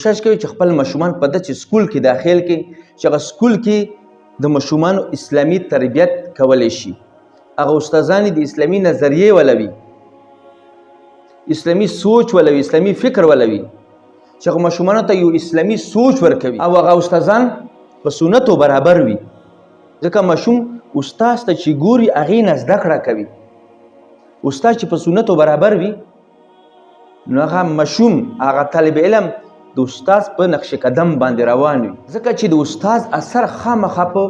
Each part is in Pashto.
کوشش کوي چې خپل ماشومان په داسې سکول کې داخل کړي چې هغه سکول کې د ماشومانو اسلامي تربیت کولی شي، هغه استادان د اسلامي نظریې ولوي، اسلامي سوچ ولوي، اسلامي فکر ولوي، چې هغه ماشومانو ته یو اسلامي سوچ ورکوي او هغه استادان په سنتو برابر وي. ځکه ماشوم استاد ته چې ګوري هغې نه زده کړه کوي. استاد چې په سنتو برابر وي نو هغه ماشوم، هغه طالب علم د استاد په نقش قدم باندې روان وي، ځکه چې د استاد اثر خامخا په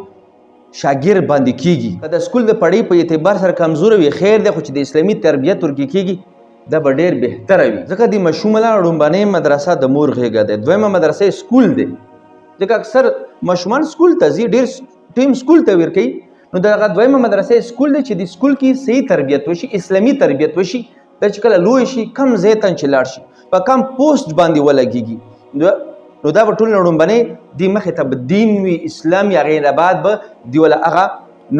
شاګرد باندې کیږي. که د سکول د پړۍ په اعتبار سره کمزوره وي خیر دی، خو چې د اسلامي تربیت ورکې کیږي دا به ډېر بهتره وي. ځکه د ماشوم لپاره لومړنۍ مدرسه د مور غېږه دی، دویمه مدرسه سکول دی. ځکه اکثر ماشومان سکول ته ځي، ډېر ټیم سکول ته ورکوي، نو دغه دویمه مدرسه سکول دی چې د سکول کې صحیح تربیت وشي، اسلامي تربیت وشي. دا چې کله لوی شي کم ځای ته چې لاړ شي په کم پوسټ باندې ولګېږي نو دا به ټول لومړنۍ دې مخې ته به دین وي، اسلام وي، هغې نه بعد به دې وله هغه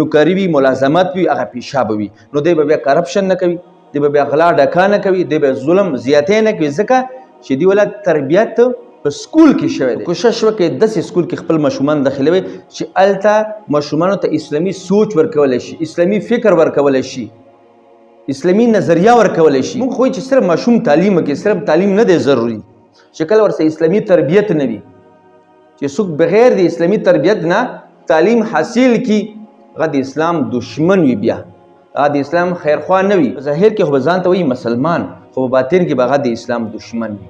نوکري وي، ملازمت وي، هغه پیشه به وي. نو دی به بیا کرپشن نه کوي، دی به بیا غلا ډکا نه کوي، دی به ظلم زیاتی نه کوي، ځکه چې دې وله تربیت په سکول کې شوی دی. کوشش وکړئ داسې سکول کې خپل ماشومان داخلوئ چې هلته ماشومانو ته اسلامي سوچ ورکولی شي، اسلامي فکر ورکولی شي، اسلامي نظریه ورکولی شي. موږ خو چې صرف ماشوم تعلیم وکړي، صرف تعلیم نه دی ضروري، چې کله ورسره اسلامي تربیت نه وي، چې څوک بغیر د اسلامي تربیت نه تعلیم حاصل کړي هغه د اسلام دشمن وي، بیا هغه د اسلام خیرخوا نه وي. په ظاهر کې خو به ځان ته وایي مسلمان، خو په باطن کې به هغه د اسلام دشمن وي.